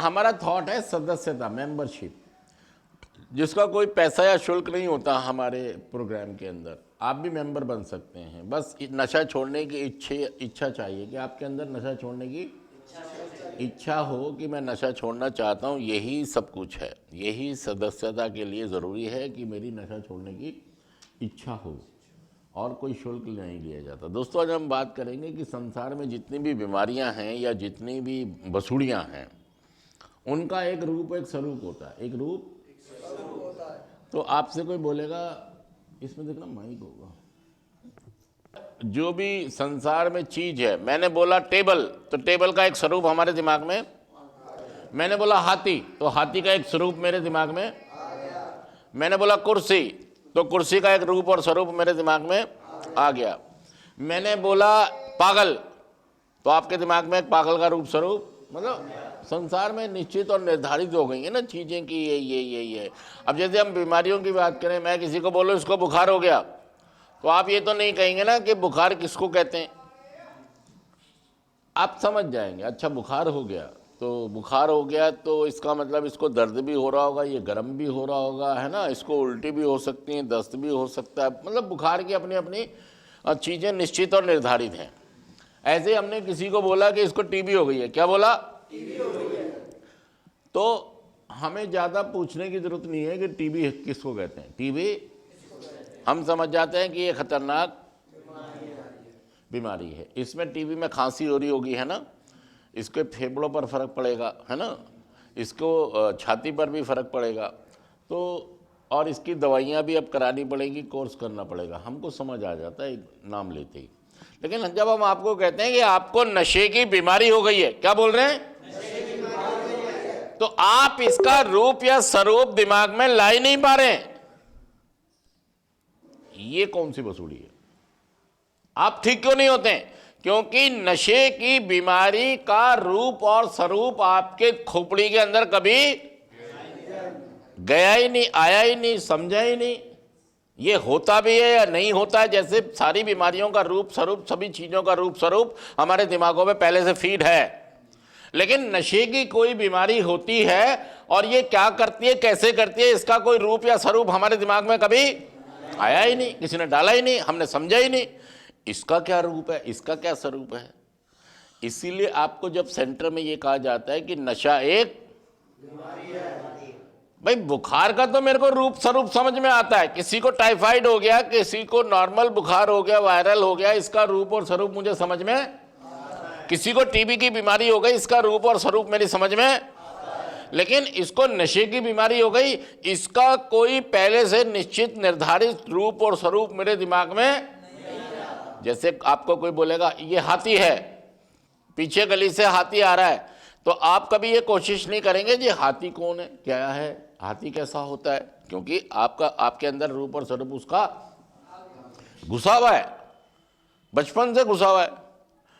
हमारा थॉट है सदस्यता, मेंबरशिप, जिसका कोई पैसा या शुल्क नहीं होता हमारे प्रोग्राम के अंदर। आप भी मेंबर बन सकते हैं, बस नशा छोड़ने की इच्छा चाहिए कि आपके अंदर नशा छोड़ने की इच्छा हो कि मैं नशा छोड़ना चाहता हूँ। यही सब कुछ है, यही सदस्यता के लिए ज़रूरी है कि मेरी नशा छोड़ने की इच्छा हो, और कोई शुल्क नहीं लिया जाता। दोस्तों, आज हम बात करेंगे कि संसार में जितनी भी बीमारियां हैं या जितनी भी बसूड़ियां हैं, उनका एक रूप एक स्वरूप होता है। एक रूप होता है। तो आपसे कोई बोलेगा, इसमें देखना माइक होगा, जो भी संसार में चीज है, मैंने बोला टेबल, तो टेबल का एक स्वरूप हमारे दिमाग में, मैंने बोला हाथी, तो हाथी का एक स्वरूप मेरे दिमाग में, मैंने बोला कुर्सी, तो कुर्सी का एक रूप और स्वरूप मेरे दिमाग में आ गया। मैंने बोला पागल, तो आपके दिमाग में एक पागल का रूप स्वरूप, मतलब संसार में निश्चित और निर्धारित हो गई है ना चीजें कि ये। अब जैसे हम बीमारियों की बात करें, मैं किसी को बोलूं इसको बुखार हो गया, तो आप ये तो नहीं कहेंगे ना कि बुखार किसको कहते हैं, आप समझ जाएंगे अच्छा बुखार हो गया, तो बुखार हो गया तो इसका मतलब इसको दर्द भी हो रहा होगा, ये गर्म भी हो रहा होगा, है ना, इसको उल्टी भी हो सकती है, दस्त भी हो सकता है, मतलब बुखार की अपनी अपनी चीज़ें निश्चित और निर्धारित हैं। ऐसे हमने किसी को बोला कि इसको टीबी हो गई है, क्या बोला, टीबी हो गई है, तो हमें ज़्यादा पूछने की जरूरत नहीं है कि टीबी किसको कहते हैं। टीबी हम समझ जाते हैं कि ये खतरनाक बीमारी है, इसमें टीबी में खांसी हो रही होगी, है ना, इसके फेफड़ों पर फर्क पड़ेगा, है ना, इसको छाती पर भी फर्क पड़ेगा, तो और इसकी दवाइयाँ भी अब करानी पड़ेगी, कोर्स करना पड़ेगा, हमको समझ आ जाता है एक नाम लेते ही। लेकिन जब हम आपको कहते हैं कि आपको नशे की बीमारी हो गई है, क्या बोल रहे हैं, नशे की बीमारी हो गई है, तो आप इसका रूप या स्वरूप दिमाग में ला ही नहीं पा रहे हैं। ये कौन सी वसूली है? आप ठीक क्यों नहीं होते हैं? क्योंकि नशे की बीमारी का रूप और स्वरूप आपके खोपड़ी के अंदर कभी गया ही नहीं, आया ही नहीं, समझा ही नहीं। ये होता भी है या नहीं होता है, जैसे सारी बीमारियों का रूप स्वरूप, सभी चीजों का रूप स्वरूप हमारे दिमागों में पहले से फीड है। लेकिन नशे की कोई बीमारी होती है और ये क्या करती है, कैसे करती है, इसका कोई रूप या स्वरूप हमारे दिमाग में कभी आया ही नहीं, किसी ने डाला ही नहीं, हमने समझा ही नहीं इसका क्या रूप है, इसका क्या स्वरूप है। इसीलिए आपको जब सेंटर में ये कहा जाता है कि नशा एक बीमारी है, भाई बुखार का तो मेरे को रूप स्वरूप समझ में आता है, किसी को टाइफाइड हो गया, किसी को नॉर्मल बुखार हो गया, वायरल हो गया, इसका रूप और स्वरूप मुझे समझ में, किसी को टीबी की बीमारी हो गई, इसका रूप और स्वरूप मेरी समझ में, लेकिन इसको नशे की बीमारी हो गई, इसका कोई पहले से निश्चित निर्धारित रूप और स्वरूप मेरे दिमाग में। जैसे आपको कोई बोलेगा ये हाथी है, पीछे गली से हाथी आ रहा है, तो आप कभी ये कोशिश नहीं करेंगे जी हाथी कौन है, क्या है, हाथी कैसा होता है, क्योंकि आपके अंदर रूप और स्वरूप उसका घुसा हुआ है, बचपन से घुसा हुआ है।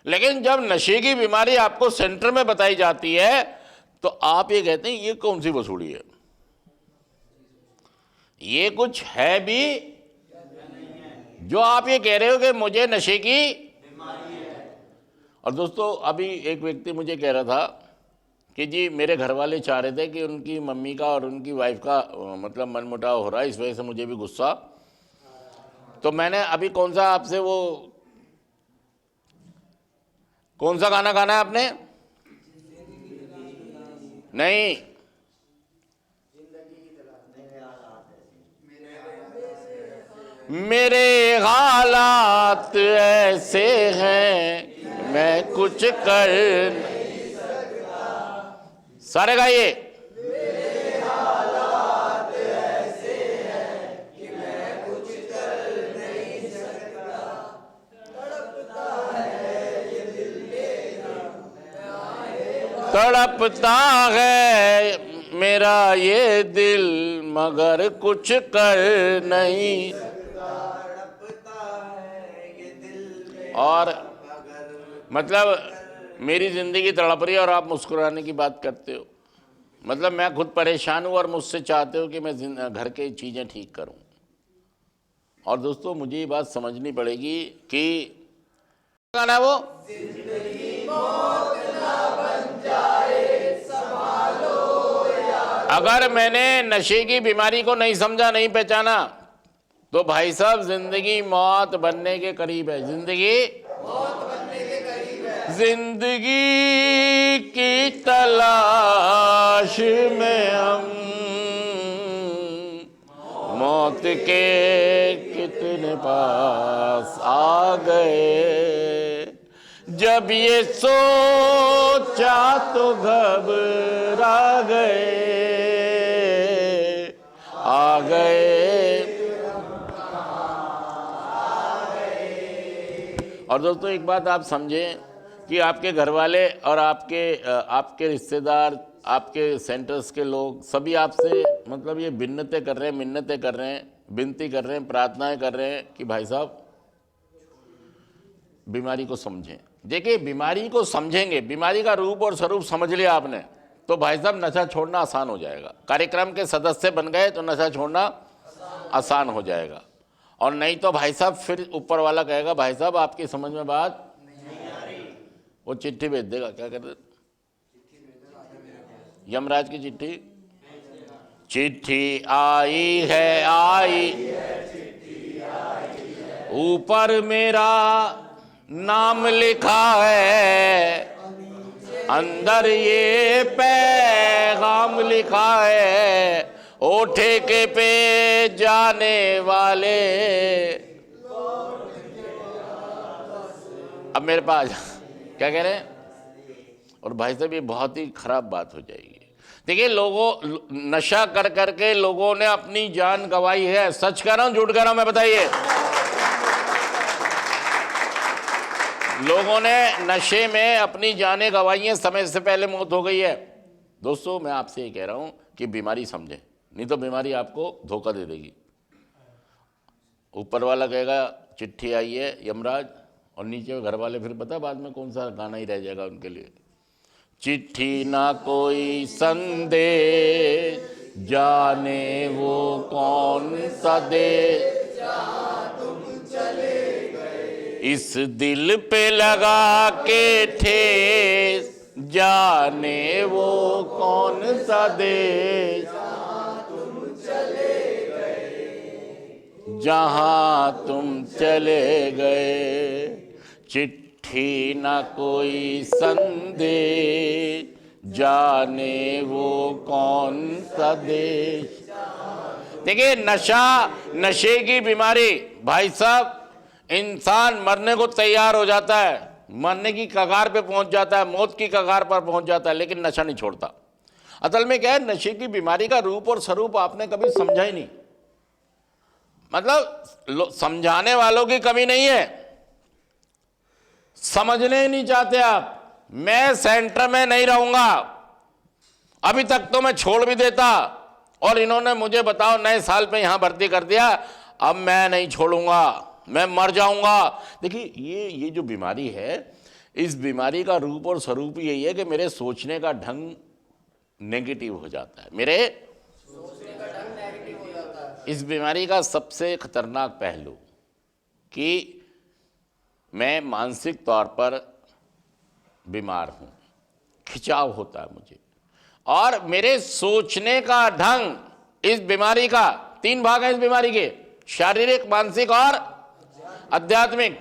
लेकिन जब नशे की बीमारी आपको सेंटर में बताई जाती है तो आप ये कहते हैं ये कौन सी वसूली है, ये कुछ है भी जो आप ये कह रहे हो कि मुझे नशे की बीमारी है। और दोस्तों, अभी एक व्यक्ति मुझे कह रहा था कि जी मेरे घर वाले चाह रहे थे कि उनकी मम्मी का और उनकी वाइफ का मतलब मनमुटाव हो रहा है, इस वजह से मुझे भी गुस्सा, तो मैंने अभी कौन सा आपसे वो कौन सा गाना गाना है आपने, नहीं, मेरे हालात ऐसे हैं मैं कुछ कर नहीं सकता, सारे गाइए, मेरे हालात ऐसे हैं कि मैं कुछ कर नहीं सकता, तड़पता है ये दिल मेरा, तड़पता है मेरा ये दिल मगर कुछ कर नहीं, और मतलब मेरी ज़िंदगी तड़प रही है और आप मुस्कुराने की बात करते हो, मतलब मैं खुद परेशान हूँ और मुझसे चाहते हो कि मैं घर के चीज़ें ठीक करूँ। और दोस्तों, मुझे ये बात समझनी पड़ेगी कि गाना वो जिंदगी मौत ना बन जाए, संभालो अगर मैंने नशे की बीमारी को नहीं समझा, नहीं पहचाना, तो भाई साहब जिंदगी मौत बनने के करीब है। जिंदगी जिंदगी की तलाश में हम मौत के कितने पास आ गए। जब ये सोचा तो घबरा गए, आ गए। और दोस्तों एक बात आप समझें कि आपके घर वाले और आपके रिश्तेदार, आपके सेंटर्स के लोग सभी आपसे मतलब ये बिन्नतें कर रहे हैं, मिन्नतें कर रहे हैं, विनती कर रहे हैं, प्रार्थनाएं कर रहे हैं कि भाई साहब बीमारी को समझें। देखिए बीमारी को समझेंगे, बीमारी का रूप और स्वरूप समझ लिया आपने, तो भाई साहब नशा छोड़ना आसान हो जाएगा। कार्यक्रम के सदस्य बन गए तो नशा छोड़ना आसान हो जाएगा। और नहीं तो भाई साहब फिर ऊपर वाला कहेगा भाई साहब आपकी समझ में बात नहीं आ रही, वो चिट्ठी भेज देगा। क्या कहते, यमराज की चिट्ठी, चिट्ठी आई है आई, ऊपर मेरा नाम लिखा है, अंदर ये पैगाम लिखा है, ओ ठेके पे जाने वाले। अब मेरे पास क्या कह रहे हैं, और भाई साहब ये बहुत ही खराब बात हो जाएगी। देखिए लोगों, नशा कर करके लोगों ने अपनी जान गंवाई है। सच कह रहा हूं झूठ कह रहा हूं मैं, बताइए। लोगों ने नशे में अपनी जानें गंवाई हैं, समय से पहले मौत हो गई है। दोस्तों मैं आपसे ये कह रहा हूं कि बीमारी समझें, नहीं तो बीमारी आपको धोखा दे देगी। ऊपर वाला कहेगा चिट्ठी आई है यमराज, और नीचे घर वाले फिर पता बाद में कौन सा गाना ही रह जाएगा उनके लिए, चिट्ठी ना कोई संदेश, जाने वो कौन सा देश, इस दिल पे लगा के ठेस, जाने वो कौन सा देश, जहां तुम चले गए। चिट्ठी ना कोई संदेश, जाने वो कौन सा देश। देखिए नशा, नशे की बीमारी भाई साहब, इंसान मरने को तैयार हो जाता है, मरने की कगार पे पहुंच जाता है, मौत की कगार पर पहुंच जाता है, लेकिन नशा नहीं छोड़ता। असल में क्या है, नशे की बीमारी का रूप और स्वरूप आपने कभी समझा ही नहीं। मतलब समझाने वालों की कमी नहीं है, समझने ही नहीं चाहते आप। मैं सेंटर में नहीं रहूंगा, अभी तक तो मैं छोड़ भी देता, और इन्होंने मुझे बताओ नए साल पे यहां भर्ती कर दिया, अब मैं नहीं छोड़ूंगा, मैं मर जाऊंगा। देखिए ये जो बीमारी है, इस बीमारी का रूप और स्वरूप यही है कि मेरे सोचने का ढंग नेगेटिव हो जाता है, मेरे सोचने का ढंग नेगेटिव हो जाता है। इस बीमारी का सबसे खतरनाक पहलू कि मैं मानसिक तौर पर बीमार हूं, खिंचाव होता है मुझे, और मेरे सोचने का ढंग, इस बीमारी का 3 भाग है इस बीमारी के, शारीरिक, मानसिक और आध्यात्मिक।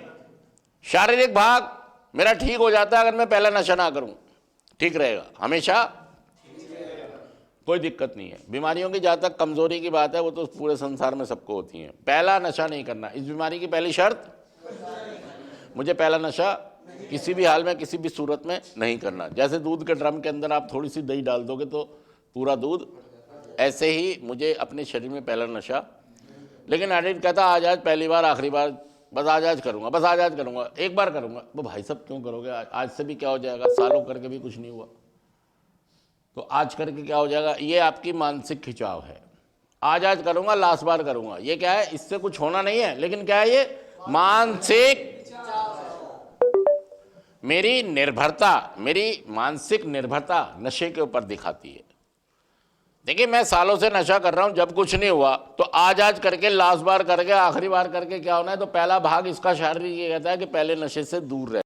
शारीरिक भाग मेरा ठीक हो जाता है अगर मैं पहला नशा ना करूं, ठीक रहेगा, हमेशा कोई दिक्कत नहीं है। बीमारियों की जहां तक कमजोरी की बात है वो तो पूरे संसार में सबको होती है। पहला नशा नहीं करना, इस बीमारी की पहली शर्त, मुझे पहला नशा किसी भी हाल में, किसी भी सूरत में नहीं करना। जैसे दूध के ड्रम के अंदर आप थोड़ी सी दही डाल दोगे तो पूरा दूध, ऐसे ही मुझे अपने शरीर में पहला नशा। लेकिन आदित्य कहता आज आज पहली बार, आखिरी बार, बस आज आज करूंगा, बस आज आज करूंगा, एक बार करूंगा। वो भाई साहब क्यों करोगे, आज से भी क्या हो जाएगा, सालों करके भी कुछ नहीं हुआ, तो आज करके क्या हो जाएगा। ये आपकी मानसिक खिंचाव है, आज आज करूंगा, लास्ट बार करूंगा। ये क्या है, इससे कुछ होना नहीं है, लेकिन क्या है, ये मानसिक, मेरी निर्भरता, मेरी मानसिक निर्भरता नशे के ऊपर दिखाती है। देखिए मैं सालों से नशा कर रहा हूं, जब कुछ नहीं हुआ तो आज आज करके, लास्ट बार करके, आखिरी बार करके क्या होना है, तो पहला भाग इसका शारीरिक ये कहता है कि पहले नशे से दूर रहे।